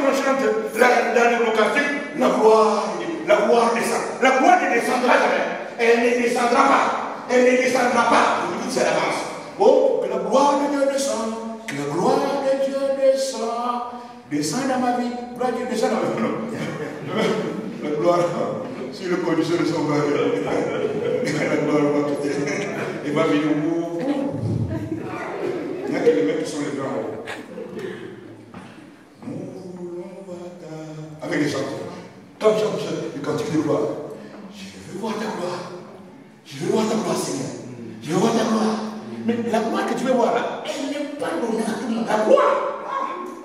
on chante dans le quartier, la gloire descend. La gloire ne descendra jamais. Elle ne descendra pas. Elle ne descendra pas. C'est l'avance. Oh, que la gloire de Dieu descende. Que la gloire de Dieu descend. Descend dans ma vie. Gloire de Dieu descend dans ma vie. Non. La gloire, si le condition de son mari, la gloire va quitter. Il va venir au bout. Il y a que les mecs qui sont les grands. Avec les chants. Quand je chante le cantique de gloire, je veux voir ta gloire. Je veux voir ta gloire, Seigneur. Je veux voir ta gloire. Mais la gloire que tu veux voir là, elle n'est pas donnée à tout le monde. La gloire.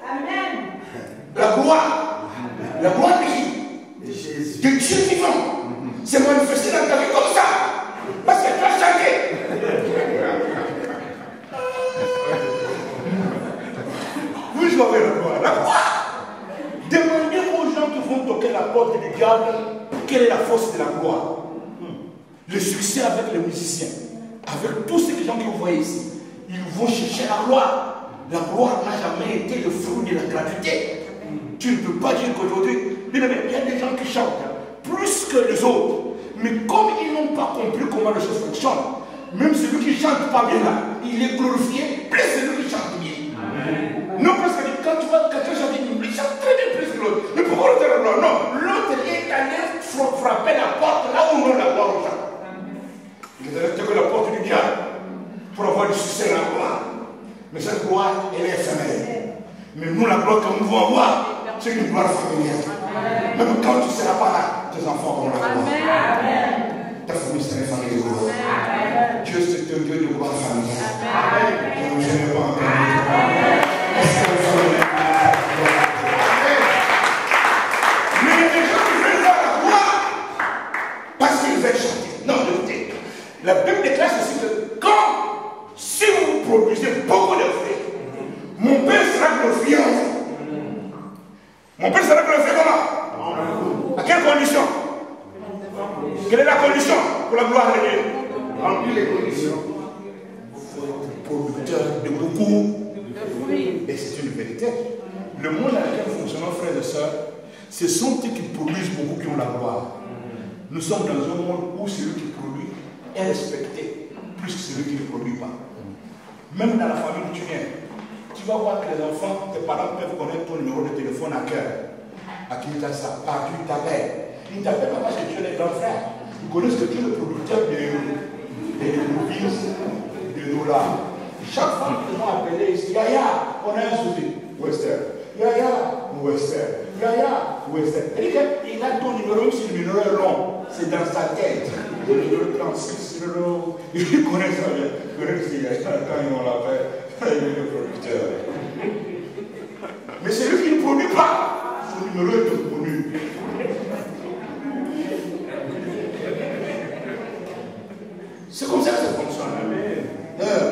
Amen. La gloire de qui? De Jésus. De Dieu vivant. C'est manifesté dans ta vie comme ça. Parce que tu as chanté. Vous jouez la gloire. La gloire. Demandez aux gens qui vont toquer la porte du diable quelle est la force de la gloire. Le succès avec les musiciens, avec tous ces gens que vous voyez ici, ils vont chercher la gloire. La gloire n'a jamais été le fruit de la gratuité. Tu ne peux pas dire qu'aujourd'hui, il y a des gens qui chantent plus que les autres. Mais comme ils n'ont pas compris comment les choses fonctionnent, même celui qui ne chante pas bien là, il est glorifié plus que celui qui chante bien. Amen. Non, parce que quand tu vois quelqu'un chanter une musique, il chante très bien plus que l'autre. Mais pourquoi l'autre est la gloire? Non, l'autre est allé frapper la porte là où on a la gloire aux gens. Il est allé toquer la porte du diable pour avoir du succès dans la gloire. Mais cette gloire, elle est éphémère. Mais nous, la gloire que nous devons avoir, c'est une gloire familiale. Même quand tu ne seras pas là, tes enfants auront la gloire. Ta famille sera une famille de gloire. Dieu, c'est un Dieu de gloire familiale. Je ne me pas encore. Mais il y a des gens qui veulent voir la gloire parce qu'ils veulent chanter. Non, écoutez. La Bible déclare ceci que si vous produisez beaucoup de fruits, mon Père sera glorifié en vous. Mon Père sera glorifié comment? À quelle condition? Quelle est la condition pour la gloire de Dieu? Remplir les conditions. Producteur de beaucoup de fruits. Et c'est une vérité. Le monde dans lequel nous fonctionnons, frères et sœurs, ce sont ceux qui produisent beaucoup qui ont la gloire. Nous sommes dans un monde où celui qui produit est respecté plus que celui qui ne produit pas. Même dans la famille où tu viens, tu vas voir que les enfants, tes parents peuvent connaître ton numéro de téléphone à cœur. À qui tu as ça? À qui tu t'appelles? Ils ne t'appellent pas parce que tu es les grands frères. Ils connaissent que tu es le producteur des devises, des dollars. Chaque fois qu'ils vont appeler ici, Yaya, on a un souci. Western. Yaya, Western. Yaya, Western. Il a ton numéro, si le numéro est long, c'est dans sa tête. Le numéro 36, il connaît ça bien. Il connaît que quand ils ont l'appel, il est le producteur. Mais c'est lui qui ne produit pas. Son numéro est inconnu. C'est comme ça que ça fonctionne.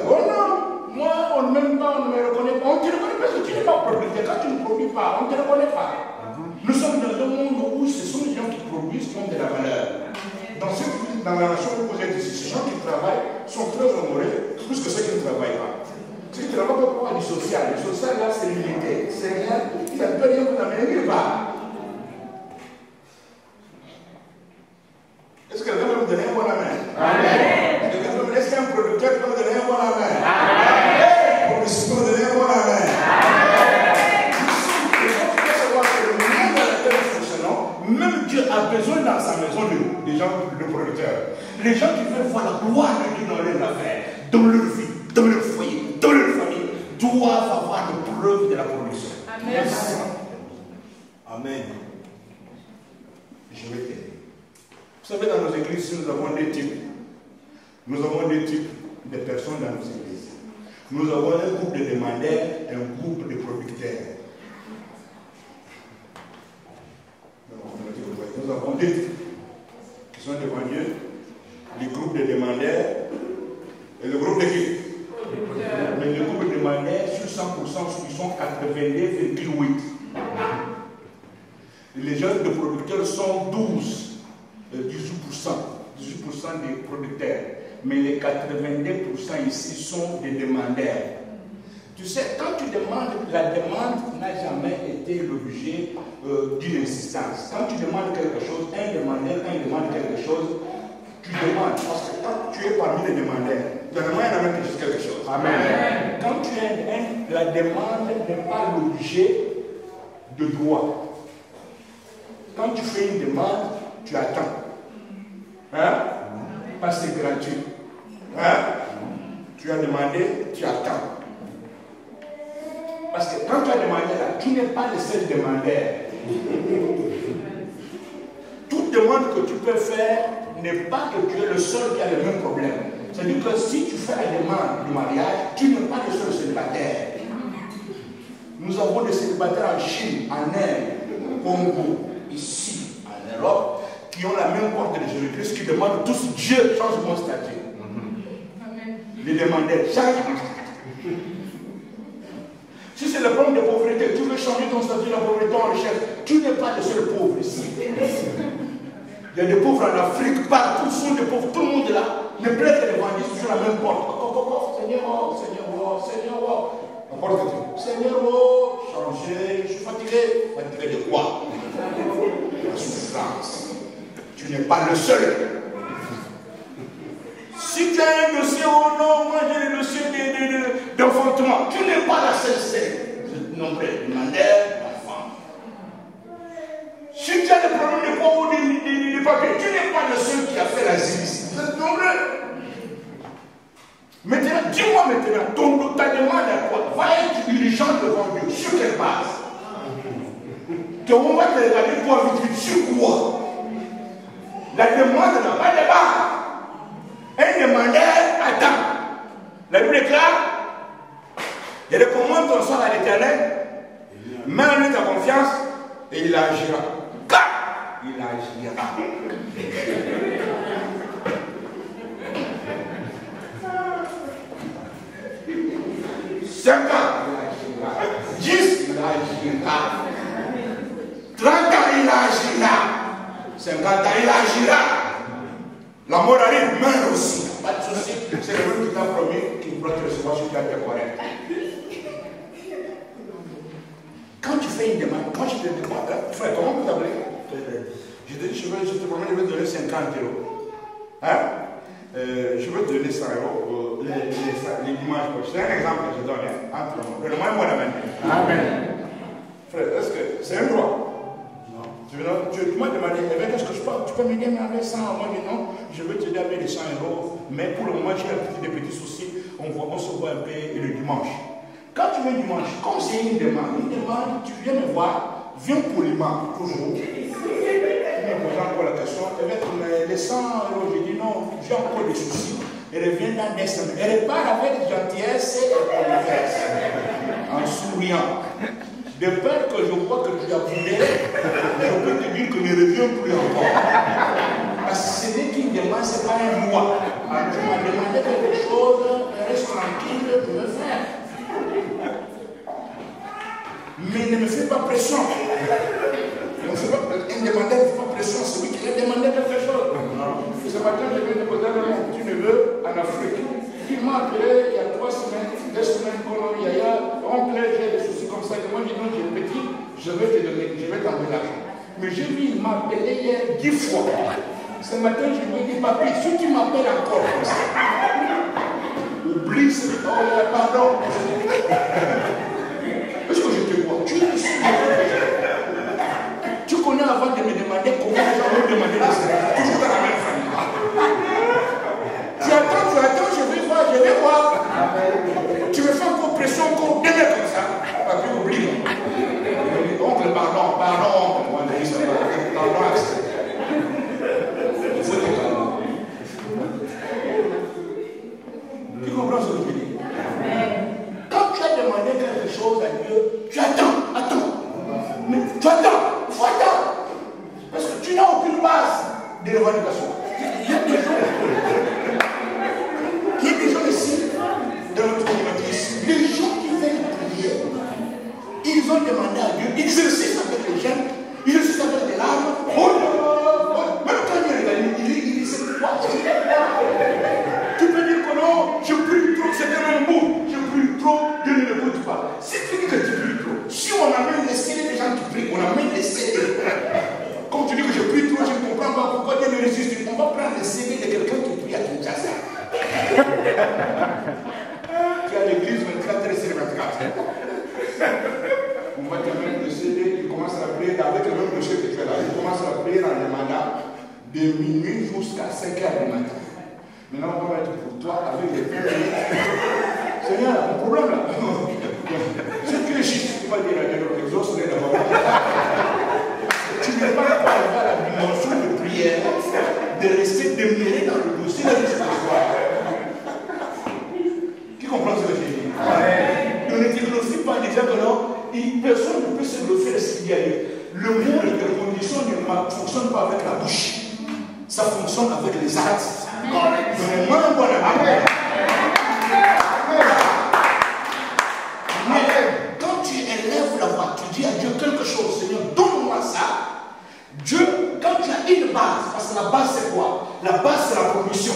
Oh non, moi, on ne m'aime pas, on ne me reconnaît pas. On te reconnaît parce que tu n'es pas producteur. Quand tu ne produis pas, on ne te reconnaît pas. Nous sommes dans un monde où ce sont les gens qui produisent qui ont de la valeur. Dans la nation que vous êtes ici, ces gens qui travaillent sont très honorés plus que ceux qui ne travaillent pas. Ceux qui ne travaillent pas pour avoir du social. Le social, là, c'est limité. C'est rien. Ça ne peut rien vous amener nulle part. Est-ce que quelqu'un peut me donner un bon amen? Amen. Est-ce qu'il y a un producteur qui peut me donner un bon amen? Amen. Pour que je peux me donner un bon amen? Amen. Il faut savoir que le monde dans lequel nous fonctionnons, même Dieu a besoin dans sa maison des gens, de producteurs. Les gens qui veulent voir la gloire de Dieu dans leurs affaires, dans leur vie, dans leur foyer, dans leur famille, doivent avoir des preuves de la production. Amen. Amen. Je vais t'aider. Vous savez, dans nos églises, nous avons des types. Nous avons des types de personnes dans nos églises. Nous avons un groupe de demandeurs et un groupe de producteurs. Nous avons des types qui sont devant Dieu, le groupe de demandeurs et le groupe de qui? Mais le groupe de demandeurs, sur 100%, ils sont 82,8. Les jeunes de producteurs sont 18% des producteurs. Mais les 82% ici sont des demandeurs. Tu sais, quand tu demandes, la demande n'a jamais été l'objet d'une insistance. Quand tu demandes quelque chose, un demande quelque chose, tu demandes. Parce que quand tu es parmi les demandeurs, tu demandes quelque chose. Amen. Quand tu es la demande n'est pas l'objet de droit. Quand tu fais une demande, tu attends. Hein? Parce que c'est gratuit. Hein? Tu as demandé, tu attends. Parce que quand tu as demandé là, tu n'es pas le seul demandeur. Toute demande que tu peux faire n'est pas que tu es le seul qui a le même problème. C'est-à-dire que si tu fais la demande du mariage, tu n'es pas le seul célibataire. Nous avons des célibataires en Chine, en Inde, au Congo, ici, en Europe, qui ont la même porte de Jésus-Christ, qui demandent tous Dieu change mon statut. Les demandeurs, change mon statut. Si c'est le problème de pauvreté, tu veux changer ton statut de pauvreté en richesse, tu n'es pas le seul pauvre ici. Il y a des pauvres en Afrique, partout sont des pauvres, tout le monde est là, ne plaît que les bandits sur la même porte. Seigneur, la porte dit, Seigneur, changer, je suis fatigué. Fatigué de quoi? La souffrance. Tu n'es pas le seul. Si tu as un dossier, oh non, moi j'ai le dossier d'enfantement, tu n'es pas la seule. Non plus, demandeur, enfant. Si tu as des problèmes de quoi ou de papier, tu n'es pas le seul qui a fait l'asile ici. Vous êtes nombreux. Maintenant, dis-moi maintenant, ta demande à quoi? Va être diligent devant Dieu. Sur quelle base? On va te regarder toi vite sur quoi? La demande n'a pas de base. Un demandeur attend. La Bible est claire. Il recommande ton sort à l'Éternel. Mets en lui ta confiance et il agira. Car il agira. 5 ans, il agira. 10, il agira. 30 ans, il agira. 50 ans, il agira. La mort arrive, mais aussi. Pas de souci. C'est le même qui t'a promis qu'il pourra te recevoir si tu as été correct. Quand tu fais une demande, quand je te demande, frère, comment vous t'appelez? Je te dis, je te promets, je vais te donner 50 euros. Hein? Je vais te donner 100 euros les dimanches. C'est un exemple que je donne. Entre nous. Donne-moi la main. Amen. Frère, est-ce que c'est un droit? Tu m'as demandé, qu'est-ce que je peux? Tu peux m'aider avec 100? Moi, je dis non, je veux t'aider avec les 100 euros. Mais pour le moment, j'ai des petits soucis. On se voit un peu le dimanche. Quand tu viens dimanche, comme c'est une demande, tu viens me voir, viens poliment, toujours. Tu me poses encore la question, avec les 100 euros, je dis non, j'ai encore des soucis. Elle revient dans des semaines. Elle repart avec gentillesse et politesse, en souriant. De peur que je vois que tu as voulu, je peux te dire que ne reviens plus encore. Parce que ce n'est qu'une demande, ce n'est pas un droit. Tu m'as demandé quelque chose, reste tranquille, je veux faire. Mais ne me fais pas pression. Un demandeur ne fait pas pression, c'est lui qui a demandé quelque chose. Ce matin, je viens de poser mon petit neveu en Afrique. Il m'a appelé il y a 3 semaines, 2 semaines, oncle, j'ai des soucis comme ça. Et moi, je dis non, j'ai petit, je vais te donner, je vais t'envoyer l'argent. Mais j'ai vu, il m'a appelé hier 10 fois. Ce matin, je lui ai dit, papi, si tu m'appelles encore comme ça, oublie ce pardon. Est-ce que je te vois? Tu connais avant de me demander comment les gens vont demander de ça. Toujours dans la même famille. Tu attends, je vais voir. Tu me fais encore pression, encore 2 mètres comme ça. Papi, oublie. Oncle, pardon, oncle. Pardon, accès. Il faut te calmer. Tu comprends ce que je veux dire? Quand tu as demandé quelque chose à Dieu, tu attends. Mais tu attends. Parce que tu n'as aucune base de revendication. Il y a des gens ici, dans notre communauté ici, les gens qui viennent prier, ils ont demandé à Dieu, ils exercent avec les jeunes, ils exercent avec des larmes. Même quand il regarde, il sait quoi. Tu peux dire que non, je prie trop, c'est un bout, je prie trop, Dieu ne l'écoute pas. Si tu dis que tu pries trop, si on a là, de minuit jusqu'à 5 h du matin. Maintenant, on va mettre pour toi avec les pères. Seigneur, mon problème là. C'est que les chiffres, tu vas dire à Dieu, l'exauce, c'est d'abord. Tu n'es pas capable d'avoir la dimension de prière, de rester demeuré dans le dossier de l'histoire. Qui comprend ce que j'ai dit? On ne te glorifie pas déjà que non, personne ne peut se glorifier de ce qu'il y a eu. Le monde de conditions ne fonctionne pas avec la bouche. Ça fonctionne avec les actes. Donnez-moi un bon amen. Mais quand tu élèves la voix, tu dis à Dieu quelque chose, Seigneur, donne-moi ça. Dieu, quand tu as une base, parce que la base c'est quoi? La base c'est la production.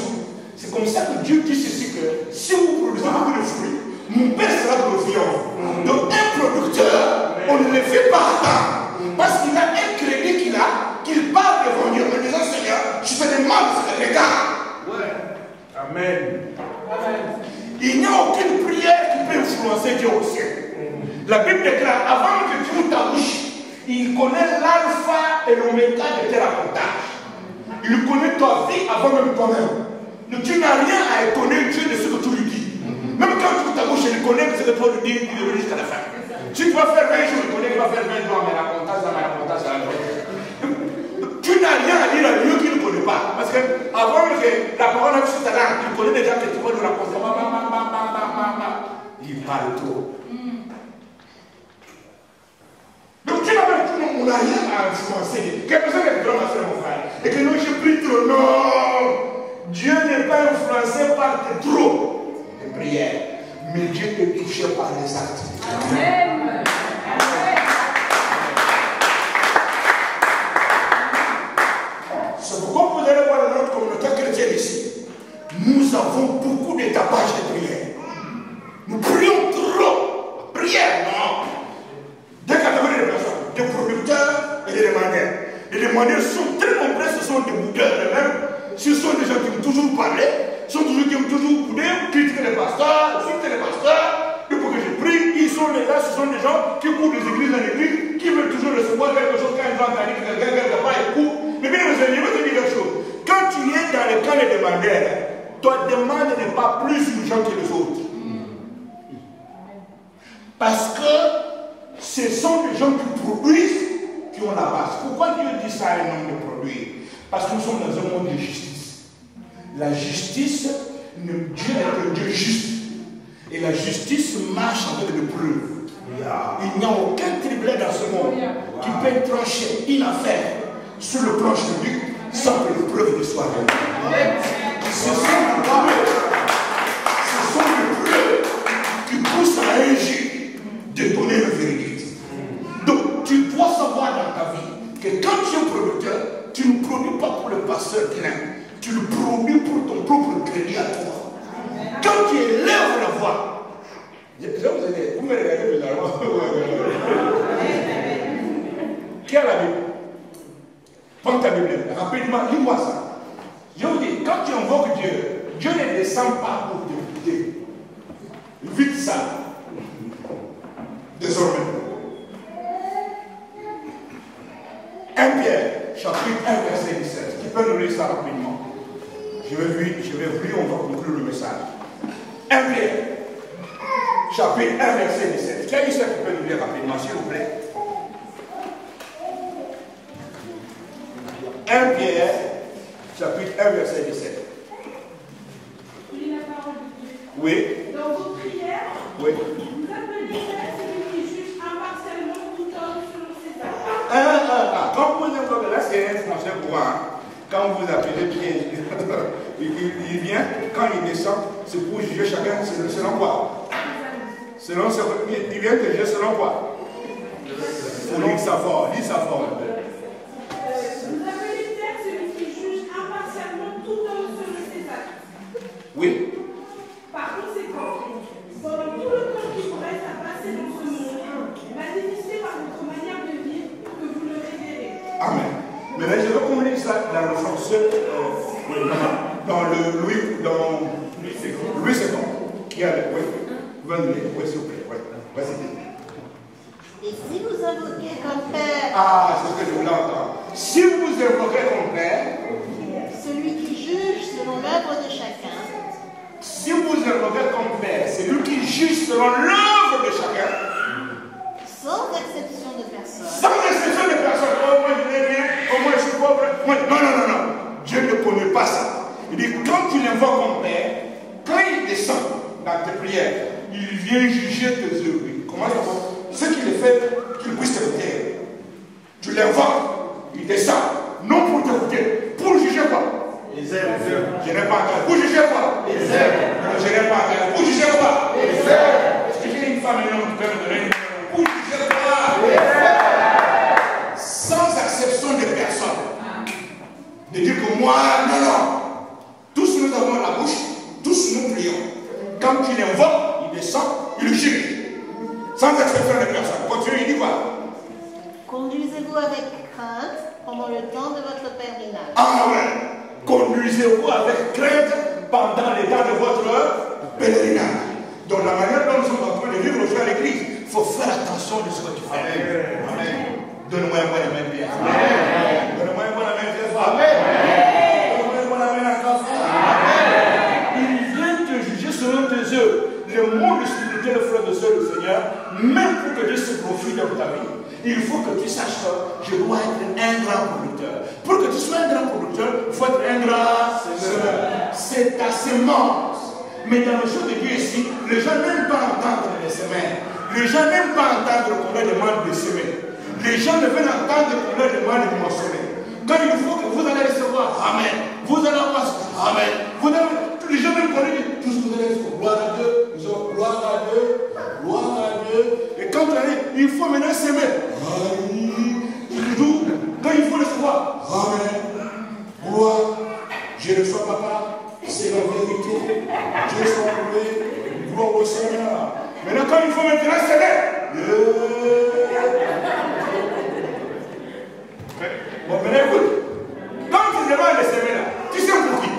C'est comme ça que Dieu dit ceci que si vous produisez beaucoup de fruits, mon Père sera glorifié en vous. Donc un producteur, on ne le fait pas attendre. Parce qu'il a un crédit qu'il part devant Dieu en disant Seigneur, je te demande ce que regarde. Ouais. Amen. Il n'y a aucune prière qui peut influencer Dieu au ciel. La Bible déclare, avant que tu ouvres ta bouche, il connaît l'alpha et l'oméga de tes racontages. Il connaît ta vie avant même toi-même. Donc tu n'as rien à étonner Dieu de ce que tu lui dis. Même quand tu ouvres ta bouche, il connaît ce que tu vas lui dire, il le jusqu'à la fin. Si tu vas faire 20 jours, il connaît qu'il va faire 20 jours, mais la racontage, ça va raconter, ça va. Tu n'as rien à dire à Dieu qu'il ne connaît pas. Parce que avant que la parole a ce talent, il connaît déjà que tu vas nous raconter. Il parle trop. Donc tu n'as rien à influencer. Quelque chose que tu dois faire, mon frère. Et que nous, j'ai pris trop. Non. Dieu n'est pas influencé par tes trop de prières. Mais Dieu est touché par les actes. Amen. C'est pourquoi vous allez voir dans notre communauté chrétienne ici. Nous avons beaucoup d'étapages de prière. Nous prions trop. Prière, non. Deux catégories de personnes. Des producteurs et des demandeurs. Les demandeurs sont très nombreux, ce sont des boudeurs eux-mêmes. Ce sont des gens qui aiment toujours parler, qui aiment toujours bouder, critiquer les pasteurs, insulter les pasteurs. Depuis que je prie, ils sont là, ce sont des gens qui courent des églises en église, qui veulent toujours recevoir quelque chose quand ils vont entendre que quelqu'un quelque part écoute. Mais bien, je vais te dire quelque chose. Quand tu es dans le cas des demandeurs, ta demande n'est pas plus urgente que les autres. Parce que ce sont des gens qui produisent qui ont la base. Pourquoi Dieu dit ça à un homme de produire? Parce que nous sommes dans un monde de justice. La justice, Dieu est un Dieu juste. Et la justice marche avec des preuves. Il n'y a aucun tribunal dans ce monde qui peut trancher une affaire sur le plan juridique sans que les preuves ne soient réelles. Ce sont les preuves qui poussent à un juge de donner le verdict. Donc, tu dois savoir dans ta vie que quand tu es producteur, tu ne produis pas pour le pasteur plein, tu le produis pour ton propre crédit à toi. Quand tu élèves la voix, je vais vous aider, vous me regardez bizarrement. Qui a la Bible? Prends ta Bible, rapidement, lis-moi ça. Je vous dis, quand tu invoques Dieu, Dieu ne descend pas pour t'écouter. Vite ça. Désormais. 1 Pierre, chapitre 1, verset 17. Tu peux nous lire ça rapidement. Je vais lire, on va conclure le message. 1 Pierre, chapitre 1, verset 17. Qui a dit ça qui peut nous lire rapidement, s'il vous plaît? 1 Pierre, chapitre 1, verset 17. Vous lisez la parole de Dieu. Oui. Dans vos prières, oui. Vous appelez celui qui juge impartialement tout homme selon ses actes. Quand vous invoquez, là c'est un français courant. Quand vous appelez Pierre, il vient, quand il descend, c'est pour juger chacun selon quoi? Selon ce, il vient te juger selon quoi? Selon sa forme. Lis sa forme. Vous appelez Pierre celui qui juge impartialement tout homme selon ses actes. Oui. Par conséquent, pendant tout le temps qui vous reste à passer dans ce monde, manifestez par votre manière de vivre que vous le révérez. Amen. Maintenant, je vais communiquer ça dans le français, dans le Louis II, qui a le. Oui, oui, s'il vous plaît. Oui, vas-y. Et si vous invoquez comme Père. Ah, c'est ce que je voulais entendre. Si vous invoquez comme juge selon l'œuvre de chacun. Sans exception de personne. Sans exception de personne. Oh, moi je n'ai rien, oh, moi je suis pauvre. Moi... Non, non, non, non. Dieu ne connaît pas ça. Il dit, quand tu l'invoques en Père, quand il descend dans tes prières, il vient juger tes œuvres. Comment ça va? Ce qu'il est fait, qu'il puisse t'écouter. Tu l'invoques, il descend. Non pour t'écouter, pour juger quoi? Les œuvres. Je n'ai pas entendu. Pour juger quoi? Les œuvres. Je n'ai pas entendu. Pour juger quoi? Les œuvres. Est-ce que j'ai une femme et un homme qui peut me donner? Pour juger quoi? Les œuvres. Sans exception de personne. De dire que moi, non, non. Tous nous avons la bouche, tous nous prions. Quand il invoque, il descend, il juge. Sans exception de personne. Continue, il dit quoi? Conduisez-vous avec crainte pendant le temps de votre pèlerinage. Amen. Conduisez-vous avec crainte pendant les temps de votre pèlerinage. Donc la manière dont nous sommes en train de vivre aujourd'hui à l'église, il faut faire attention de ce que tu fais. Amen. Amen. Donne-moi un bon amen bien. Amen. Donne-moi un bon amen bien. Amen. Donne-moi un bon amen encore. Amen. Il vient te juger selon tes œuvres. Le monde spirituel, frère de soeur, le Seigneur, même pour que Dieu se profite dans ta vie, il faut que tu saches que je dois être un grand producteur. Pour que tu sois un grand producteur, il faut être un grand semeur. C'est ta semence. Mais dans le jeu de Dieu ici, les gens n'aiment pas entendre les semer. Les gens n'aiment pas entendre qu'on leur demande de semer. Les gens ne veulent entendre qu'on leur demande de moissonner. Quand il faut que vous allez recevoir, Amen. Vous allez avoir, Amen. Vous allez, les gens même qu'on dit, tout ce que vous allez recevoir, gloire à Dieu, nous avons gloire à Dieu, gloire à Dieu. Et quand tu arrives, il faut maintenant s'aimer. Quand il faut recevoir, Amen. Gloire, je reçois papa, c'est la vérité. Dieu soit loué, gloire au Seigneur. Maintenant, quand il faut maintenant s'aimer, bon, maintenant écoute, quand tu demandes de s'aimer là, tu sais pour qui?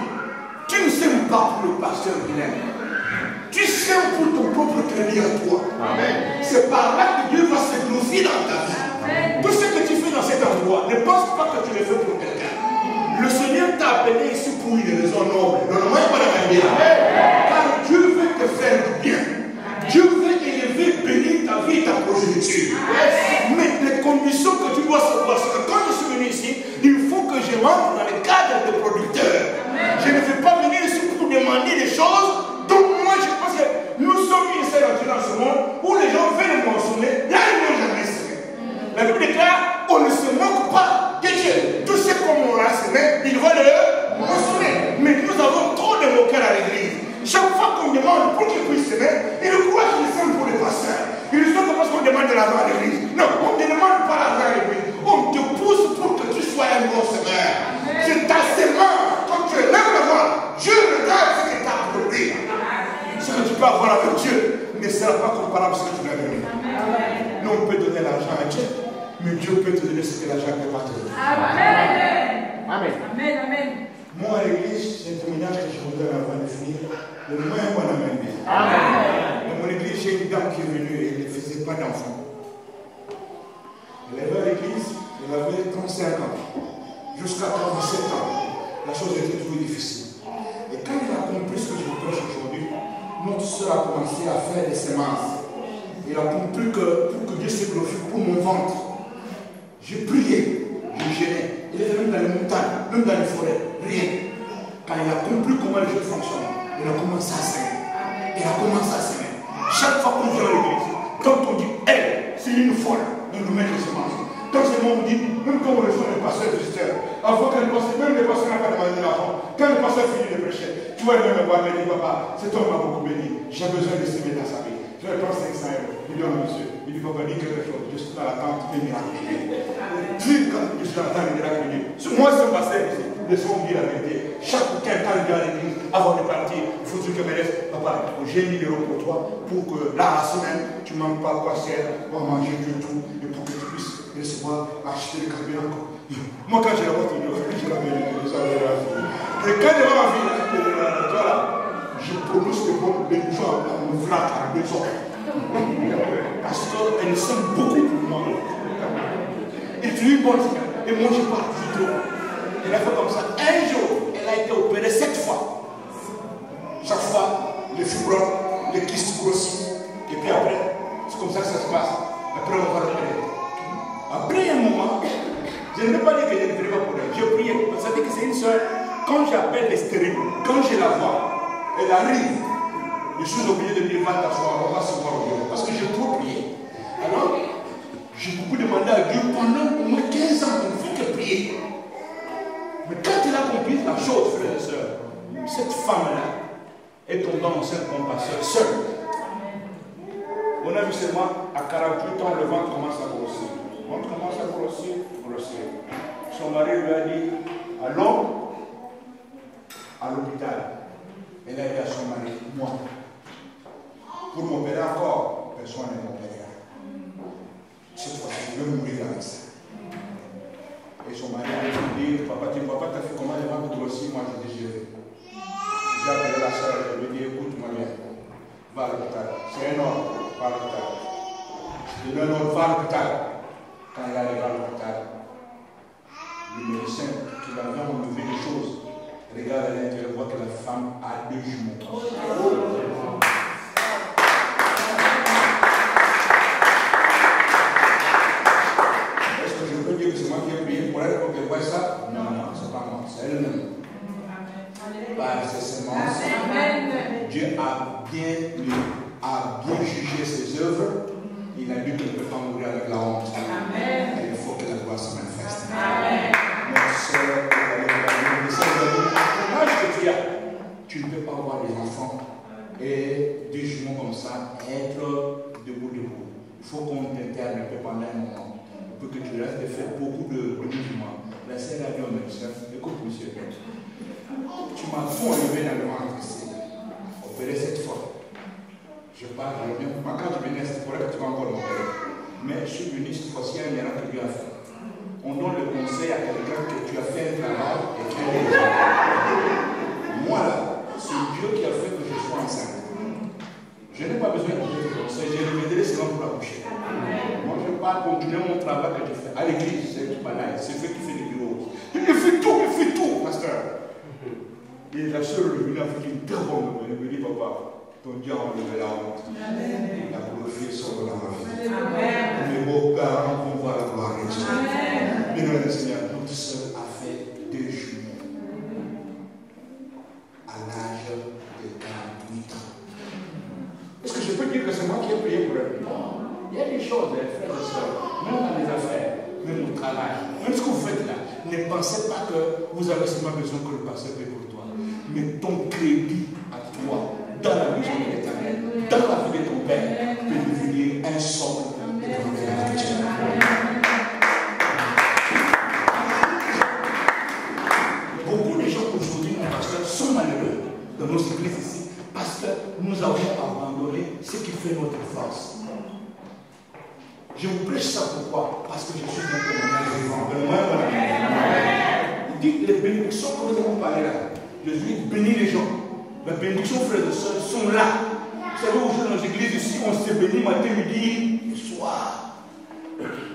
Tu ne sèmes pas pour le pasteur bilingue. Tu sèmes pour ton propre crédit à toi. C'est par là que Dieu va se glorifier dans ta vie. Amen. Tout ce que tu fais dans cet endroit, ne pense pas que tu le fais pour quelqu'un. Le Seigneur t'a appelé ici pour une raison noble. Donne-moi pas la main bien. Car Dieu veut te faire du bien. Dieu veut élever, bénir ta vie et ta progéniture. Mais les conditions que tu dois savoir, c'est que quand je suis venu ici, il faut que je rentre dans le cadre de producteur. Je ne vais pas venir ici pour demander des choses. Donc moi je pense que nous sommes ici dans ce monde où les gens veulent mentionner, là ils n'ont jamais semé. La Bible déclare, on ne se moque pas de Dieu. Tout ce qu'on a semé, il va le mentionner. Mais nous avons trop de moqueurs à l'église. Chaque fois qu'on demande pour qu'ils puissent s'aimer, ils croient qu'ils s'aiment pour les pasteurs. Ils sont parce qu'on demande de l'argent à l'église. Non, on ne demande pas l'argent à l'église. On te pousse pour que tu sois un bon semeur. C'est ta semence. Quand tu lèves la voix, Dieu regarde ce que tu as produit. Ce que tu peux avoir avec Dieu ne sera pas comparable à ce que tu l'as donné. Nous, on peut donner l'argent à Dieu, mais Dieu peut te donner ce que l'argent ne peut pas te donner. Amen. Amen. Amen. Moi, à l'église, c'est un témoignage que je voudrais avant de finir. Le moins bon amen. Amen. Dans mon église, j'ai une dame qui est venue et elle ne faisait pas d'enfant. Elle avait à l'église, elle avait 35 ans. Jusqu'à 37 ans. La chose était toujours difficile. Et quand il a compris ce que je vous prêche aujourd'hui, notre soeur a commencé à faire des semences. Il a compris que pour que Dieu se glorifie pour mon ventre, j'ai prié, j'ai gêné. Il est même dans les montagnes, même dans les forêts, rien. Quand il a compris comment les choses fonctionnent, il a commencé à s'aimer. Il a commencé à s'aimer. Chaque fois qu'on vient à l'église, quand on dit, elle, c'est une folle, on nous met les semences. Quand c'est moi, on dit, même quand on reçoit les pasteurs visiteurs, avant que le pasteur, même les pasteurs n'ont pas demandé l'argent, quand le pasteur finit de prêcher, tu vois, il vient me voir, il me dit, papa, cet homme m'a beaucoup béni, j'ai besoin de s'aimer dans sa vie. Je vais prendre 500 €. Il dit, oh monsieur, il dit, papa, dis quelque chose, je suis dans l'attente des miracles. Puis, quand je suis dans l'attente des miracles, moi, c'est un pasteur ici, laissons-moi dire la vérité. Chaque week-end, quand je viens à l'église, avant de partir, il faut que je me laisse, papa, j'ai 1 000 € pour toi, pour que la semaine, tu ne manques pas quoi faire, on va manger du tout, et pour que tu puisses recevoir, acheter le carburant. Moi, quand j'ai la voiture, je la vérité, je savais la vie. Et quand je vois ma fille, je prononce les gens à me flatter à la maison. Parce qu'elle s'aime beaucoup pour moi. Et tu lui bonne, et moi je pars du trop. Elle a fait comme ça. Un jour, elle a été opérée 7 fois. Chaque fois, les fibromes, les kystes grossissent. n'ai pas dit que je ne prie pas pour elle. Je priais. Vous savez que c'est une soeur. Quand j'appelle les stériles, quand je la vois, elle arrive. Je suis obligé de dire, va t'asseoir, on va se voir au bureau. Parce que j'ai trop prié. Alors, j'ai beaucoup demandé à Dieu pendant au moins 15 ans, on ne fait que prier. Mais quand il a compris la chose, frères et sœurs, cette femme-là est tombée enceinte comme pasteur seule. On a vu seulement à 48 ans, le ventre commence à grossir. Le ventre commence à grossir. Son mari lui a dit, allons à l'hôpital. Elle a dit à son mari, moi, pour m'opérer encore, personne ne m'opérera. Cette fois-ci, je vais mourir avec ça. Et son mari a dit, papa, tu ne vois pas ta fille comment elle va me grossir, moi je dis, je vais. J'ai appelé la soeur, je lui ai dit, écoute-moi bien, va à l'hôpital. C'est un homme, va à l'hôpital. Je dis, un homme, va à l'hôpital. Quand il arrive à l'hôpital, le médecin qui avait enlevé les choses, regarde à l'intérieur, voit que la femme a 2 jumeaux. Est-ce que je peux dire que c'est moi qui ai prié pour elle pour qu'elle voie ça? Non, non, c'est pas moi, c'est elle-même. Par ses semences, Dieu a bien jugé ses œuvres. Il a dit qu'il ne peut pas mourir avec la honte. Et il faut que la gloire se manifeste. Notre soeur, l'âge que tu as, tu ne peux pas avoir des enfants et des jumeaux comme ça, être debout. Il faut qu'on t'interne un peu pendant un moment pour que tu restes et faire beaucoup de mouvements. La sœur a dit au médecin, écoute monsieur, tu m'as tout enlevé dans le ventre ici, opéré cette fois. Je parle, je reviens. Moi, quand je venais, c'est pour que tu vas encore m'opérer. Mais je suis venu cette fois-ci à un miracle que Dieu a fait. On donne le conseil à quelqu'un que tu as fait un travail et qui a été. Moi là, c'est Dieu qui a fait que je sois enceinte. Je n'ai pas besoin de te conseil, j'ai remédié seulement pour accoucher. Moi, je ne vais pas continuer mon travail que je fais. À l'église, c'est fait qui fait des bureaux. Il fait tout, pasteur. Et la soeur est venue avec une très bonne nouvelle. Elle me dit, papa, ton Dieu a enlevé la honte. Il a glorifié son nom dans ma vie. Mes beaux-parents vont voir la gloire de Dieu. Bien, le Seigneur, notre soeur a fait 2 jumeaux à l'âge de 48 ans. Est-ce que je peux dire que c'est moi qui ai prié pour elle? Non. Il y a des choses, frères et sœurs, même dans les affaires, même au travail, même ce que vous faites là. Ne pensez pas que vous avez seulement besoin que le pasteur paie pour toi. Mais ton crédit à toi, dans la maison de l'Éternel, dans la vie de ton Père, peut devenir un socle de la de Dieu. Beaucoup de gens aujourd'hui, mon pasteur, sont malheureux dans nos églises ici parce que nous avons abandonné ce qui fait notre force. Je vous prêche ça pourquoi? Parce que je suis un témoignage vivant. Il dit que les bénédictions que nous avons parlé là, Jésus bénit les gens. Les bénédictions, frères et sœurs, sont là. Vous savez, aujourd'hui dans les églises ici, on se bénit matin, midi et soir.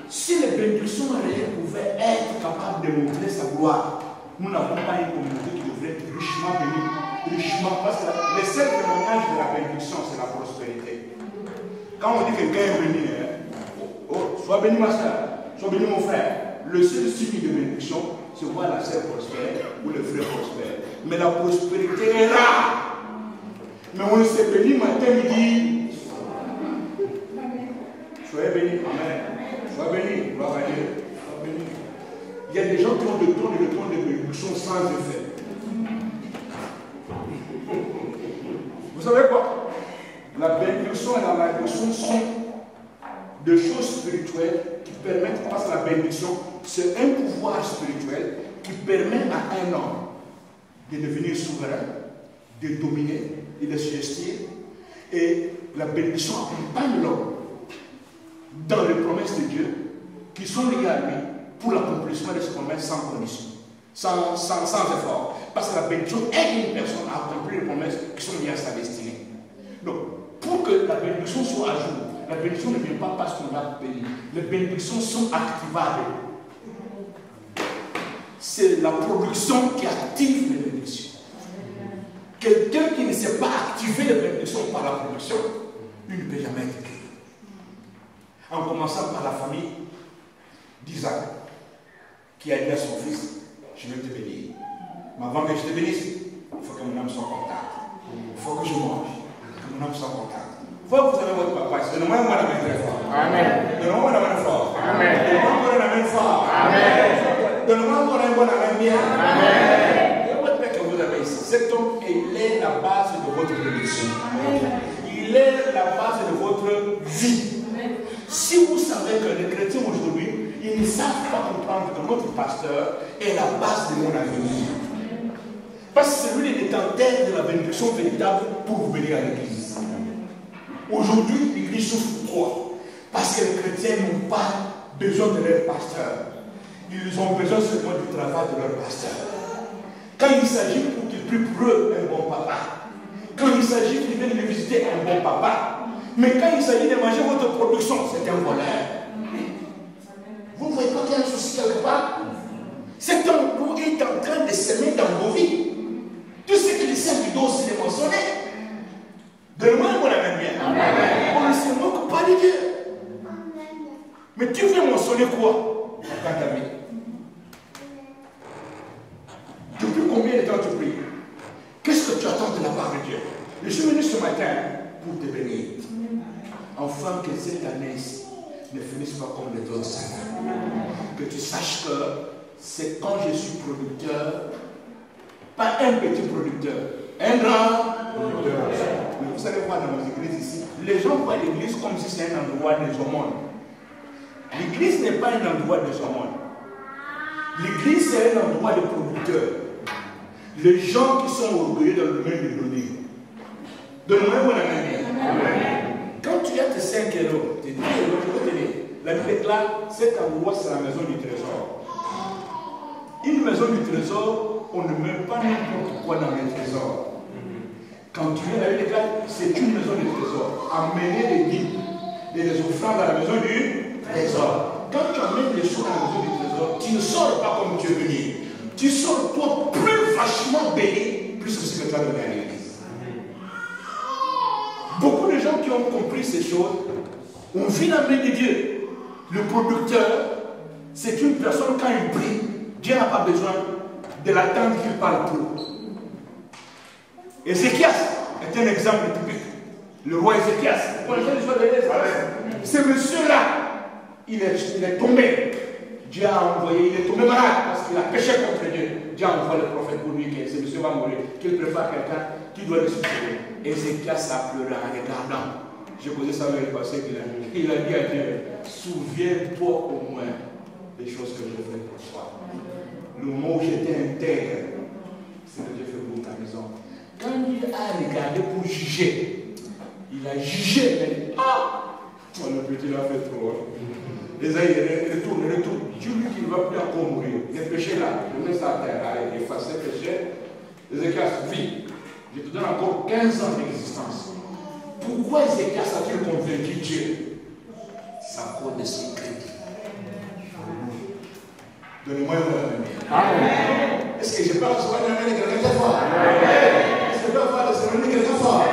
Si les bénédictions réelles pouvaient être capables de montrer sa gloire, nous n'avons pas une communauté qui devrait être richement bénie. Richement, parce que le seul témoignage de la bénédiction, c'est la prospérité. Quand on dit que quelqu'un est béni, oh, sois béni ma soeur, sois béni mon frère. Le seul signe de bénédiction, c'est voir la sœur prospère ou le frère prospère. Mais la prospérité est là. Mais on s'est béni matin, midi. Soyez bénis, amen. Sois béni, gloire à Dieu. Sois béni. Il y a des gens qui ont des tons et des tons de bénédiction sans effet. Vous savez quoi? La bénédiction et la malédiction sont des choses spirituelles qui permettent, parce que la bénédiction, c'est un pouvoir spirituel qui permet à un homme de devenir souverain, de dominer et de suggester. Et la bénédiction accompagne l'homme dans les promesses de Dieu qui sont liées à lui pour l'accomplissement de ses promesses sans condition, sans effort. Parce que la bénédiction aide une personne à accomplir les promesses qui sont liées à sa destinée. Donc, pour que la bénédiction soit à jour, la bénédiction ne vient pas parce qu'on a béni. Les bénédictions sont activables. C'est la production qui active les bénédictions. Quelqu'un qui ne sait pas activer les bénédictions par la production, il ne peut jamais être guéri. En commençant par la famille d'Isaac, qui a dit à son fils, je vais te bénir. Mais avant que je te bénisse, il faut que mon âme soit contente. Il faut que je mange, que mon âme soit contente. Il faut que vous avez votre papa. Donnez-moi la main très fort. Amen. Donnez-moi la main fort. Amen. Donnez-moi la main fort. Amen. Donnez-moi encore un bon amen bien. Amen. Et votre père que vous avez ici, cet homme, il est la base de votre production. Il est la base de votre vie. Si vous savez que les chrétiens aujourd'hui, ils ne savent pas comprendre que notre pasteur est la base de mon avenir. Parce que c'est lui le détenteur de la bénédiction véritable pour vous bénir à l'église. Aujourd'hui, l'église souffre trop. Parce que les chrétiens n'ont pas besoin de leur pasteur. Ils ont besoin seulement du travail de leur pasteur. Quand il s'agit pour qu'ils prient pour eux, un bon papa. Quand il s'agit qu'ils viennent les visiter, un bon papa. Mais quand il s'agit de manger votre production, c'est un voleur. Vous ne voyez pas qu'il y a un souci quelque part? Cet homme est en train de s'aimer dans vos vies. Tout ce que les saints du dos s'est mentionné. Donnez-moi un bon amen bien. On ne se moque pas de Dieu. Mais tu veux mentionner quoi dans ta vie? Depuis combien de temps tu pries? Qu'est-ce que tu attends de la part de Dieu? Je suis venu ce matin pour te bénir. Enfin, que cette année ne finisse pas comme les autres années. Que tu saches que c'est quand je suis producteur, pas un petit producteur, un grand producteur. Mais vous savez quoi dans nos églises ici? Les gens voient l'église comme si c'est un endroit des hommes. L'église n'est pas un endroit des hommes. L'église c'est un endroit de producteurs. Les gens qui sont orgueilleux dans le domaine de donner. Donne-moi un bon amen. Quand tu as tes 5 euros, tes 10 euros, je peux te dire, la Bible déclare, cet endroit c'est la maison du trésor. Une maison du trésor, on ne met pas n'importe quoi dans le trésor. Quand tu viens, la Bible déclare, c'est une maison du trésor. Amener les dîmes et les offrandes à la maison du trésor. Quand tu amènes les choses à la maison du trésor, tu ne sors pas comme tu es venu. Tu sors toi plus vachement béni, plus que ce que tu as donné à l'église. Beaucoup de gens qui ont compris ces choses, on vit la main de Dieu. Le producteur, c'est une personne quand il prie, Dieu n'a pas besoin de l'attendre qu'il parle pour. Ézéchias est un exemple typique. Le roi Ézéchias, vous connaissez l'histoire de l'Église? Ce monsieur-là, il est tombé. Dieu a envoyé, il est tombé malade parce qu'il a péché contre Dieu. Dieu a envoyé le prophète pour lui que ce monsieur va mourir, qu'il prépare quelqu'un qui doit le succéder. Ézéchias a pleuré en regardant. J'ai posé ça avec le passé il a dit à Dieu, souviens-toi au moins des choses que je fais pour toi. Le mot où j'étais intègre, c'est que Dieu fait pour ta maison. Quand il a regardé pour juger, il a jugé, mais le petit l'a fait trop. Esaïe, retourne. Dieu lui qui ne va plus encore mourir. Les péchés là, je mets ça à terre, allez, effacer les péchés. Ézéchias, vis. Je te donne encore 15 ans d'existence. Pourquoi Ézéchias a-t-il convaincu Dieu? C'est à cause de son crédit. Donnez-moi un amen. Est-ce que je peux recevoir un amen de quelqu'un très fort? Est-ce que je peux avoir le sermon de quelqu'un fort?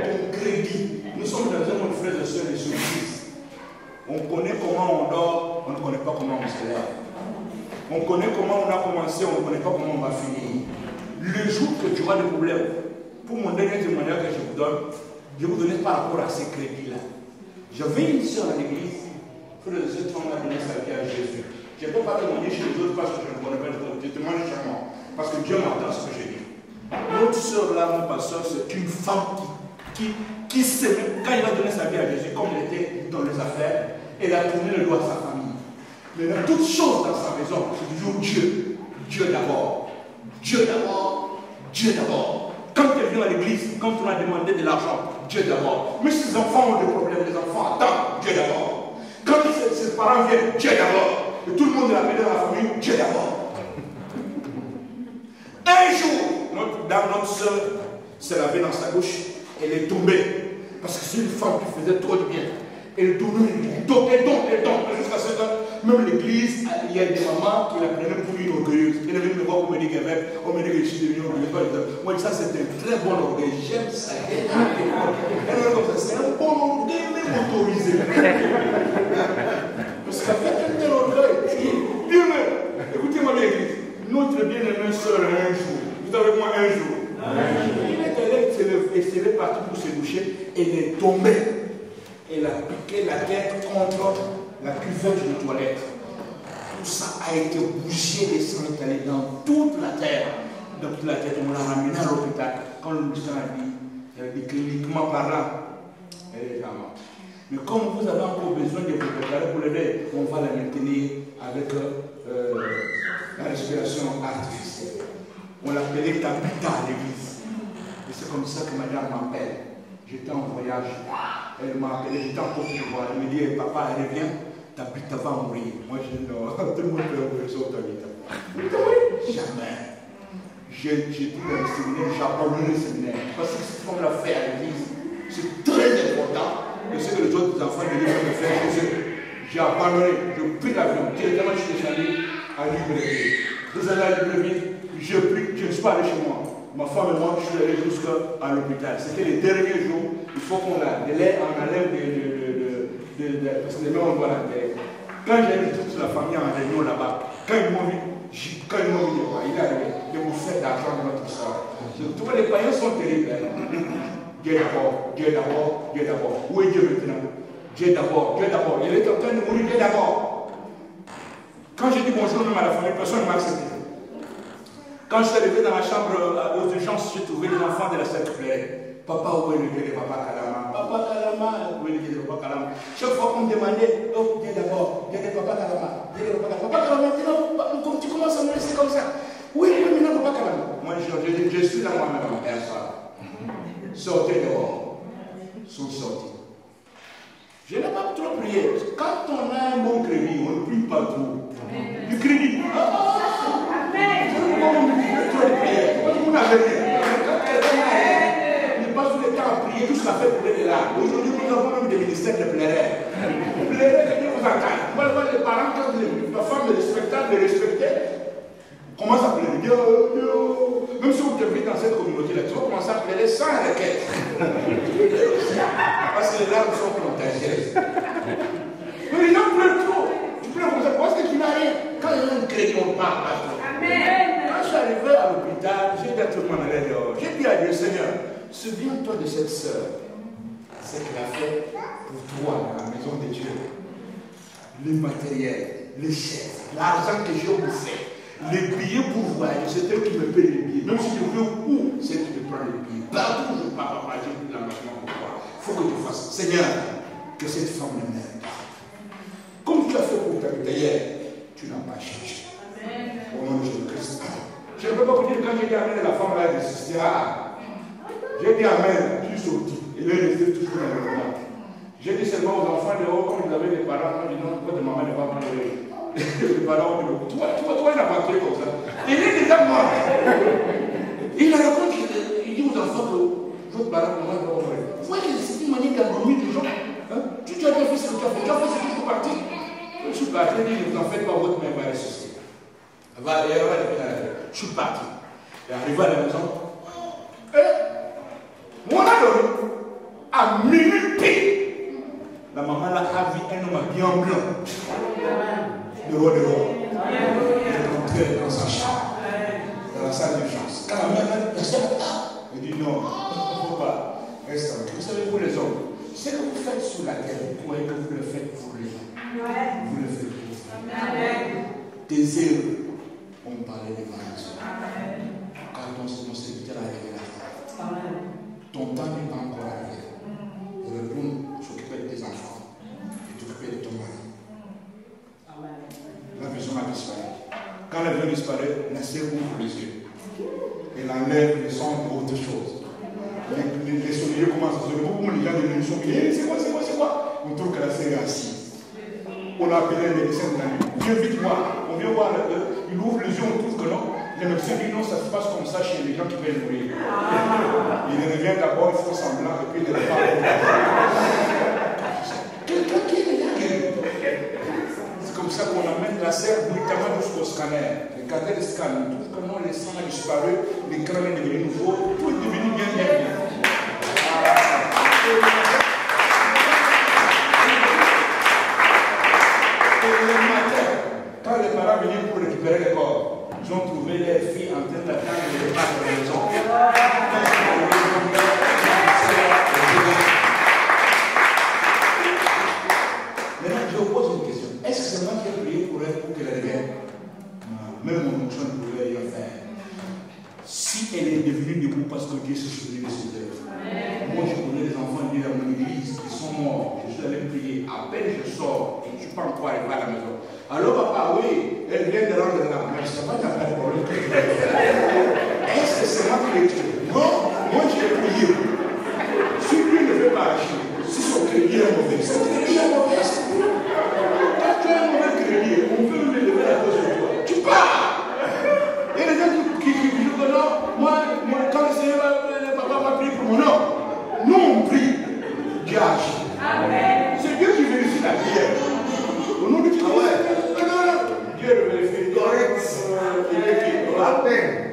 Ton crédit. Nous sommes dans un monde, frères et sœurs, de surprise. On connaît comment on dort, on ne connaît pas comment on se lève. On connaît comment on a commencé, on ne connaît pas comment on va finir. Le jour que tu auras des problèmes, pour mon dernier témoignage que je vous donne, je vous donne par rapport à ces crédits-là. J'avais une soeur à l'église, frère de cette femme a donné sa vie à Jésus. Je ne peux pas témoigner chez les autres parce que je ne connais pas les autres. Je témoigne chez moi, parce que Dieu m'entend ce que je dis. L'autre soeur là, mon pasteur, c'est une femme qui s'aimait. Quand il a donné sa vie à Jésus, comme il était dans les affaires, elle a tourné le dos à sa famille. Mais dans toutes choses dans sa maison, c'est toujours Dieu. Dieu d'abord. Dieu d'abord. Dieu d'abord. Quand elle vient à l'église, quand on a demandé de l'argent, Dieu d'abord. Mais si les enfants ont des problèmes, les enfants attendent, Dieu d'abord. Quand ses parents viennent, Dieu d'abord. Et tout le monde est appelé dans la famille, Dieu d'abord. Un jour, notre soeur s'est lavée dans sa bouche, elle est tombée. Parce que c'est une femme qui faisait trop de bien. Elle donnait, jusqu'à ce temps, même l'église, il y a des mamans qui la prenaient pour une orgueilleuse. Elle est venue me voir pour me dire on me dit que je suis devenue orgueilleuse. Moi, ça c'est un très bon orgueil. J'aime ça. Elle est comme ça, c'est un bon orgueil, même autorisé. Parce qu'avec un tel orgueil, Dieu même, Notre bien-aimée sœur, un jour, vous avez moi un jour, il est allé s'est parti pour se doucher, elle est tombée. Elle a piqué la tête contre la cuvette de toilette. Tout ça a été bougé et sang est allé dans toute la terre. Dans toute la tête, on l'a ramené à l'hôpital. Quand le médecin a dit cliniquement parlant, elle est morte. Mais comme vous avez encore besoin de vous préparer pour l'aider, on va la maintenir avec la respiration artificielle. On l'appelait Tabitha à l'église. Et c'est comme ça que madame m'appelle. J'étais en voyage. Elle m'a appelé, j'étais en Côte d'Ivoire. Elle me dit, papa, elle revient, Tabitha va mourir. Moi, je dis, non, tout le monde peut mourir sur Tabitha. Jamais. J'ai dit dans le séminaire, j'ai abandonné le séminaire. Parce que ce qu'on l'a fait à l'église, c'est très important. Et ce que les autres enfants de l'église veulent faire chez eux. J'ai abandonné, j'ai pris l'avion. Directement, je suis descendu à Libreville. Vous allez à Libreville, je ne suis pas allé chez moi. Ma femme et moi, je suis allé jusqu'à l'hôpital. C'était les derniers jours. Il faut qu'on enlève parce que les mains, on doit l'enterrer. Quand j'ai vu toute la famille en réunion là-bas, quand ils m'ont vu, il est arrivé de vous faire d'argent de notre histoire. Tous les païens sont terribles. Dieu d'abord, Dieu d'abord, Dieu d'abord. Où est Dieu maintenant? Dieu d'abord, Dieu d'abord. Il est en train de mourir, Dieu d'abord. Quand j'ai dit bonjour même à la famille, personne ne m'a accepté. Quand je suis arrivé dans la chambre aux urgences, j'ai trouvé les enfants de la salle qui pleuraient. Papa, où est le Dieu de Papa Kalama? Papa Kalama, où est le Dieu de Papa Kalama? Chaque fois qu'on me demandait, oh, Dieu d'abord, Dieu de Papa Kalama, Dieu de Papa Kalama. Papa Kalama, comme tu commences à me laisser comme ça. Oui, maintenant Papa Kalama. Moi, je suis là moi-même en personne. Sortez dehors. Sont sortis. Je n'ai pas trop prié. Quand on a un bon crédit, on ne prie pas trop. Du crédit. Vous n'avez rien. Il passe tout le temps à prier, tout ce qu'on fait pour les là. Aujourd'hui, nous avons même des ministères de pleurer. Pleurer, que Dieu vous entende. Moi, les parents, quand la femme le respectable, le respectait, commence à pleurer. Dieu. Même si on te vit dans cette communauté-là, tu vas commencer à pleurer sans requête. Parce que les larmes sont contagieuses. Mais les gens pleurent trop. Tu pleures comme ça parce que tu n'as rien. Quand il y a un crédit, on parle. Amen. Quand je suis arrivé à l'hôpital, j'ai dit à tout le monde allé dehors. J'ai dit à Dieu, Seigneur, souviens-toi de cette sœur. Ce qu'elle a fait pour toi dans la maison de Dieu. Le matériel, les chaises, l'argent que j'ai bouffé, les billets pour voyager, c'est elle qui me paye les billets. Même si je veux où, c'est elle qui me prend les billets. Partout où je pars, papa, j'ai pris l'engagement pour toi. Il faut que tu fasses. Seigneur, que cette femme ne m'aime pas. Comme tu as fait pour ta hier, tu n'as pas changé. Au nom de Jésus-Christ. Je ne peux pas vous dire quand j'ai dit Amen, la femme là, elle résistait. J'ai dit Amen, je suis sorti. Il est resté toujours dans le moment. J'ai dit seulement aux enfants dehors, comme vous avez des parents, moi je dis non, votre maman ne va pas mourir. Les parents ont dit, toi, il n'a pas créé comme ça. Il est déjà mort. Il a raconté, il dit aux enfants que votre parent ne va pas mourir. Vous voyez, c'est une manière d'endormir les gens. Tu as déjà fait ce que tu as fait, ce que tu es parti. Je suis parti, il dit, ne vous en faites pas, votre mère va ressusciter. Je suis parti. Et arrivé à la maison, mon ami, à minute pile, la maman là a vu un homme bien blanc. Le roi de roi. Il est rentré dans sa chambre, dans la salle d'urgence. Quand la mère a dit, il dit non, il ne faut pas. Reste tranquille. Vous savez, vous les hommes, ce que vous faites sur la terre, vous croyez que vous le faites pour les gens. Vous le faites pour vous. Tes erreurs ont parlé de variation. Quand ton serviteur a arrivé là, ton temps n'est pas encore arrivé. Retourne s'occuper de tes enfants et t'occuper de ton mari. La vision a disparu. Quand la vision disparaît, la sœur ouvre les yeux. Elle enlève le sang d'autre chose. Les soleils commencent à se lever. Beaucoup de gens de l'émission disent c'est quoi? On trouve que la sœur est assise. On a appelé un médecin de la nuit. Viens vite voir. On vient voir. Il ouvre les yeux, on trouve que non. Le médecin dit non, ça se passe comme ça chez les gens qui veulent mourir. Il revient d'abord, il faut semblant, et puis il ne repart pas. Quelqu'un qui est là. C'est comme ça qu'on amène la sœur brutalement jusqu'au scanner. Regardez le scanner, on trouve que non, le sang a disparu, le crâne est devenu nouveau, tout est devenu bien. Et le matin, quand les parents venaient pour récupérer le corps, Ils ont trouvé les filles en train d'attendre les pas de la maison. Maintenant, je vous pose une question. Est-ce que c'est moi qui ai prié pour elle pour qu'elle revienne? Même mon onction ne pouvait rien faire. Si elle est devenue debout parce que Dieu s'est souvenu de ses œuvres. Moi, je connais les enfants de mon église qui sont morts. Je suis allé prier. À peine je sors et je ne suis pas encore arrivé à la maison. Alors, papa, oui, elle vient de rendre la main. Ça va, tu n'as pas de problème. Est-ce que c'est moi qui l'ai tué? Non, moi, j'ai prié. Si lui ne veut pas agir, si son crédit est mauvais, son crédit est mauvais. Quand tu as un mauvais crédit, on peut me lever à cause de toi. Tu pars! Il y a des gens qui disent que non, moi, quand le Seigneur, le papa m'a prié pour mon nom, nous on prie, Dieu agit. C'est Dieu qui vérifie la prière. Au nom de Dieu, Dieu vérifie. Correct.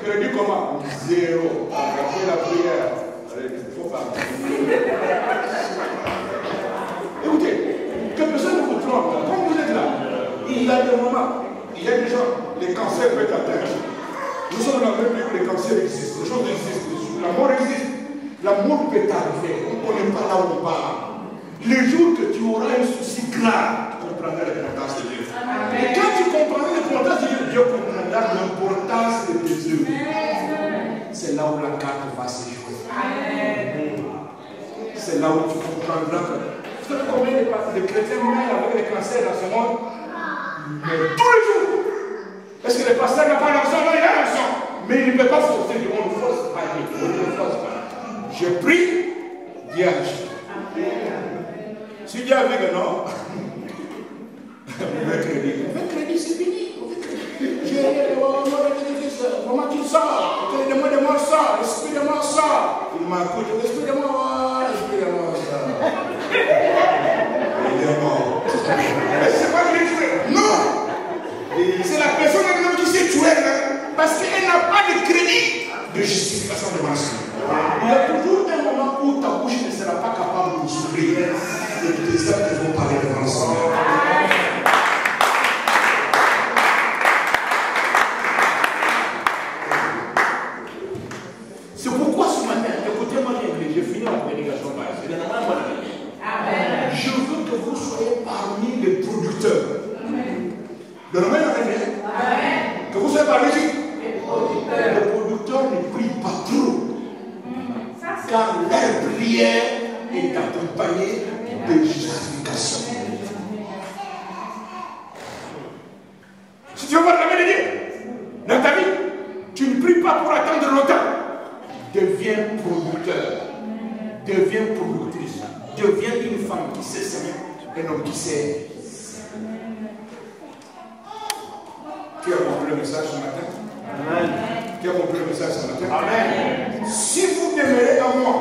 Crédit comment? Zéro. Après la prière, il ne faut pas. Écoutez, que personne ne vous trompe. Quand vous êtes là, il y a des moments, il y a des gens, les cancers peuvent être atteints. Nous sommes dans le même pays où les cancers existent, les choses existent, la mort existe. La mort peut t'arriver, on ne connaît pas là où on part. Le jour que tu auras un souci grave, tu comprendras l'importance de Dieu. Et quand tu comprendras l'importance de Dieu, Dieu comprendra l'importance de tes œuvres. C'est là où la carte va se jouer. C'est là où tu comprendras que. Vous savez combien de chrétiens meurent avec les cancers dans ce monde? Mais tous les jours. Est-ce que le pasteur n'a pas l'argent? Non, il a l'argent. Mais il ne peut pas forcer, on ne force pas. On ne force pas. Je prie, Dieu agit. Si Dieu a vu que non, mercredi, c'est fini. Comment tu sors? Le démon de mort sort, l'esprit de mort sort. Il m'a coupé, l'esprit de mort sort. Il est mort. C'est pas que je tué. Non! C'est la personne elle-même qui s'est tuée parce qu'elle n'a pas de crédit de justification de mensonge. Il y a toujours un moment où ta bouche ne sera pas capable de souffrir et tes œuvres vont parler devant le Seigneur. C'est pourquoi ce matin, écoutez-moi bien, j'ai fini la prédication par ici. Je veux que vous soyez parmi les producteurs. Le domaine est que vous soyez parmi ici. Les producteurs ne prient pas trop. Car leur prière est accompagnée de justification. Si tu veux voir la main de Dieu dans ta vie, tu ne pries pas pour attendre longtemps. Deviens producteur. Deviens productrice. Deviens une femme qui sait s'aimer, un homme qui sait. Qui a compris le message ce matin? Amen. Qui a compris le message ce matin? Amen. Si vous demeurez en moi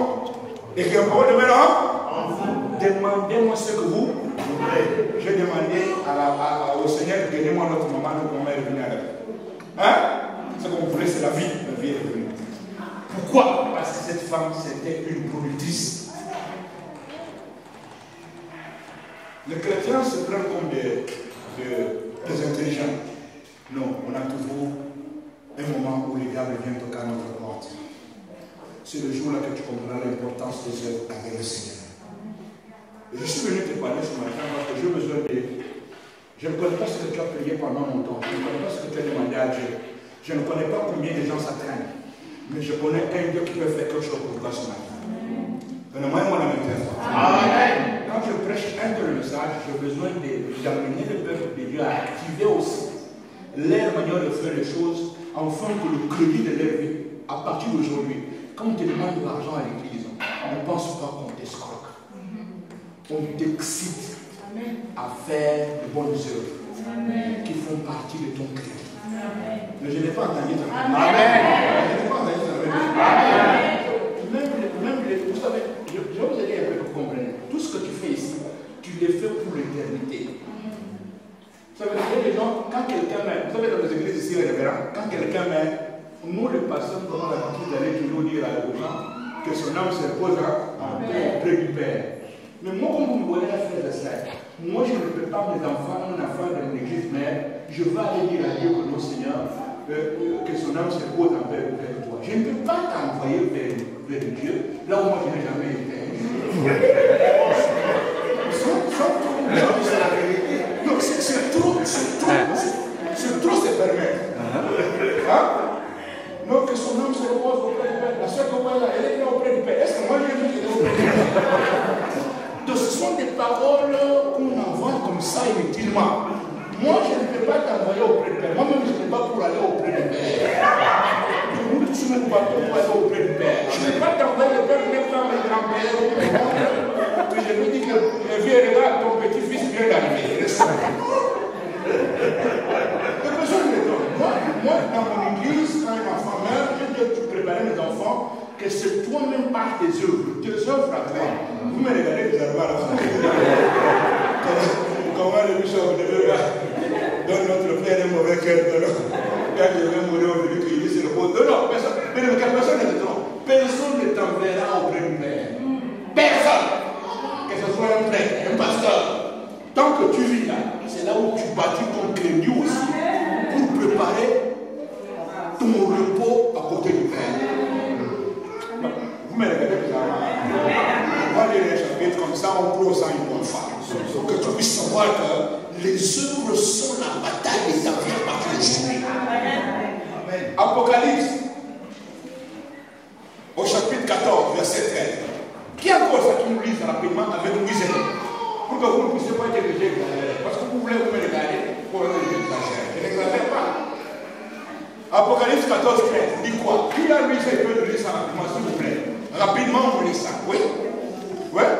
et que vous demeurez en vous, demandez-moi ce que vous voulez. J'ai demandé au Seigneur, donnez-moi notre maman, notre maman est revenue avec. Hein? Ce qu'on voulait, c'est la vie. La vie est revenue. Pourquoi? Parce que cette femme, c'était une productrice. Les chrétiens se prennent comme des intelligents. Non, on a toujours un moment où les diables viennent toquer à notre porte. C'est le jour-là que tu comprendras l'importance des œuvres avec le Seigneur. Et je suis venu te parler ce matin parce que j'ai besoin de... Je ne connais pas ce que tu as prié pendant longtemps. Je ne connais pas ce que tu as demandé à Dieu. Je ne connais pas combien de gens s'atteignent. Mais je connais un Dieu qui peut faire quelque chose pour toi ce matin. Donnez-moi la main. Amen. Quand je prêche un tel message, j'ai besoin d'amener le peuple de Dieu à activer aussi leur manière de faire les choses, afin que le crédit de leur vie, à partir d'aujourd'hui, quand on te demande de l'argent à l'église, on ne pense pas qu'on t'escroque. On t'excite à faire de bonnes œuvres qui font partie de ton crédit. Mais je n'ai pas entendu ça. Amen. Je n'ai pas entendu ça. Vous savez, je vais vous aider un peu pour comprendre. Tout ce que tu fais ici, tu le fais pour l'éternité. Vous savez, les gens, quand quelqu'un meurt, vous savez, dans les églises ici, les révérends, quand quelqu'un meurt, nous, les pasteurs, nous avons l'habitude d'aller toujours dire aux gens que son âme se repose auprès du Père. Mais moi, comme vous me voyez faire de cela, moi, je ne prépare mes enfants, un enfant de l'église mère, je vais aller dire à Dieu que non, Seigneur, que son âme se pose vers toi. Je ne peux pas t'envoyer vers Dieu, là où moi je n'ai jamais été. C'est la vérité. Donc c'est trop se permettre. Hein? Donc que son âme se repose auprès du Père. La soeur Kouala, elle est auprès du Père. Est-ce que moi je dis qu'elle est auprès du Père? Donc ce sont des paroles qu'on envoie comme ça inutilement. Moi je ne peux pas t'envoyer auprès du Père. Moi-même je ne vais pas pour aller auprès du Père. Nous tous nous battons pour aller auprès du Père. Je ne vais pas t'envoyer le Père, même pas mes grands-pères ou mes oncles. Que je me dis que le vieux regarde, ton petit-fils vient d'arriver. Moi, dans mon église, quand un enfant meurt, je dis préparer mes enfants que c'est toi-même par tes œuvres. Tes œuvres à toi. Vous me regardez bizarrement là. Comment le bishop donne notre frère un mauvais cœur. Quand je vais mourir, on me dit qu'il dit c'est le bon. Non, personne. Mais personne ne te trompe. Personne ne t'enverra auprès du Père. Personne. Que ce soit un prêtre, un pasteur. Tant que tu vis là, c'est là où tu bâtis ton crédit aussi. Pour préparer ton repos à côté du Père. Vous me regardez bizarrement. On va lire les chapitres comme ça, on clôt ça une bonne fois. Pour que tu puisses savoir que les œuvres sont la bataille des enfants par le jour. Apocalypse, au chapitre 14, verset 13. Qui encore ça qui nous lise rapidement avec misère? Pour que vous ne puissiez pas dire que j'ai exagéré. Parce que vous voulez vous me regarder pour que j'exagère. Je n'exagère pas. Apocalypse 14, 13. Dit quoi? Qui a lu ça? Il peut lire ça rapidement, s'il vous plaît. Rapidement, on lit ça. Oui? Ouais?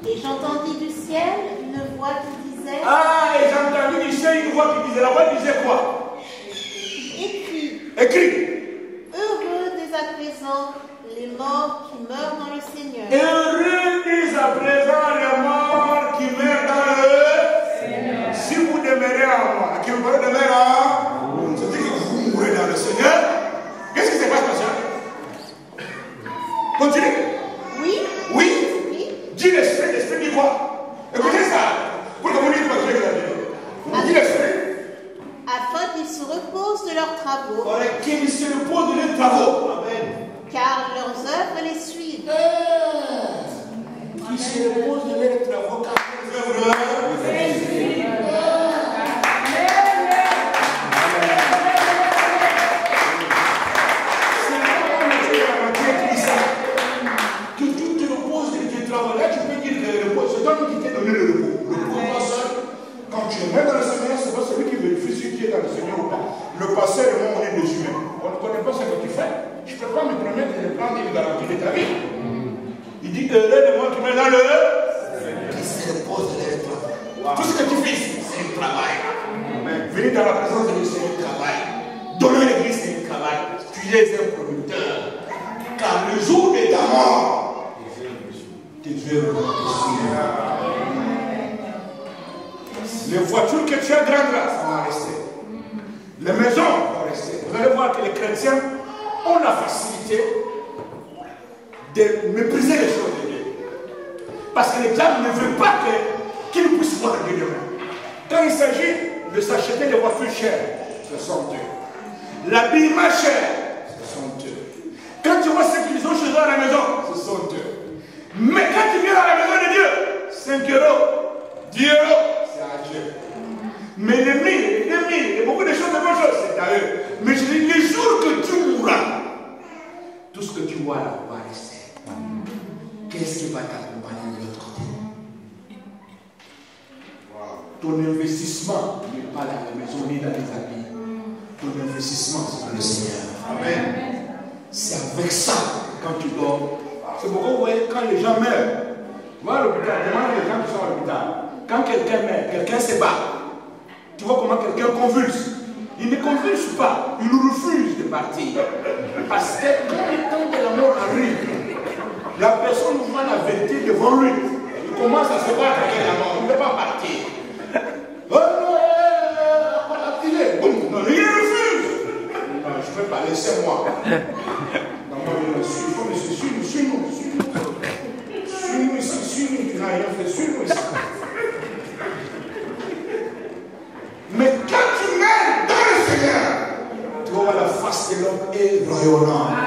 Et j'entendis du ciel une voix qui disait. Ah, et j'ai entendu du ciel une voix qui disait. La voix disait quoi? Écrit. Heureux dès à présent les morts qui meurent dans le Seigneur. Heureux dès à présent les morts qui meurent dans le Seigneur. Si vous demeurez en moi, qui vous demeurez en moi, ça veut dire que vous mourrez dans le Seigneur. Qu'est-ce qui se passe, monsieur? Continue. Oui. Oui. Oui. Dis l'esprit dit quoi? Écoutez ça. Pour que vous dites pas que j'ai dit l'esprit. Afin qu'ils se reposent de leurs travaux. Qu'ils se reposent de leurs travaux. Amen. Car leurs œuvres les suivent. Qu'ils se reposent de leurs travaux, car leurs œuvres les suivent. Que tu te reposes de tes travaux. Là, tu peux dire que le repos, c'est toi qui t'es donné le repos. Le repos, toi seul, quand tu es même dans le Seigneur, c'est pas celui qui vérifie si tu es dans le Seigneur ou pas. Le passé, le monde, on est des humains. On ne connaît pas ce que tu fais. Je ne peux pas me permettre de prendre une garantie de ta vie. Il dit heureux de moi qui met dans le qui se repose de leur travail. Wow. Tout ce que tu fais, c'est un travail. Venir dans la présence de Dieu, c'est un travail. Donner l'église, c'est un travail. Tu es un producteur. Car le jour de ta mort, tes œuvres vont te suivre. Les voitures que tu as grandes là, ça va rester. Les maisons vont rester. Vous allez voir que les chrétiens ont la facilité de mépriser les choses de Dieu. Parce que les diables ne veulent pas qu'ils puissent voir Dieu demain. Quand il s'agit de s'acheter des voitures chères, ce sont eux. L'habillement cher, ce sont eux. Quand tu vois ce qu'ils ont chez eux à la maison, ce sont eux. Mais quand tu viens à la maison de Dieu, 5 euros, 10 euros, c'est à Dieu. Mais les 1000, les 2000, et beaucoup de choses, de bonnes choses, c'est à eux. Mais je dis, les jours que tu mourras, tout ce que tu vois là va rester. Qu'est-ce qui va t'accompagner de l'autre côté? Ton investissement n'est pas dans la maison ni dans les habits. Ton investissement, c'est dans le Seigneur. Amen. C'est avec ça que quand tu dors. C'est pourquoi vous voyez, quand les gens meurent, va à l'hôpital, demande les gens qui sont à l'hôpital. Quand quelqu'un meurt, quelqu'un se bat. Tu vois comment quelqu'un convulse. Il ne convulse pas, il refuse de partir. Parce que quand le temps de la mort arrive, la personne voit la vérité devant lui. Il commence à se battre avec la mort. Il ne peut pas partir. Oh non, non, il refuse. Non, je ne peux pas, laissez-moi. Non, moi, suis-nous. Suis-nous ici, suis-nous. Tu n'as rien fait, suis-nous ici. Mais quand tu meurs dans le Seigneur, soyez rayonnants.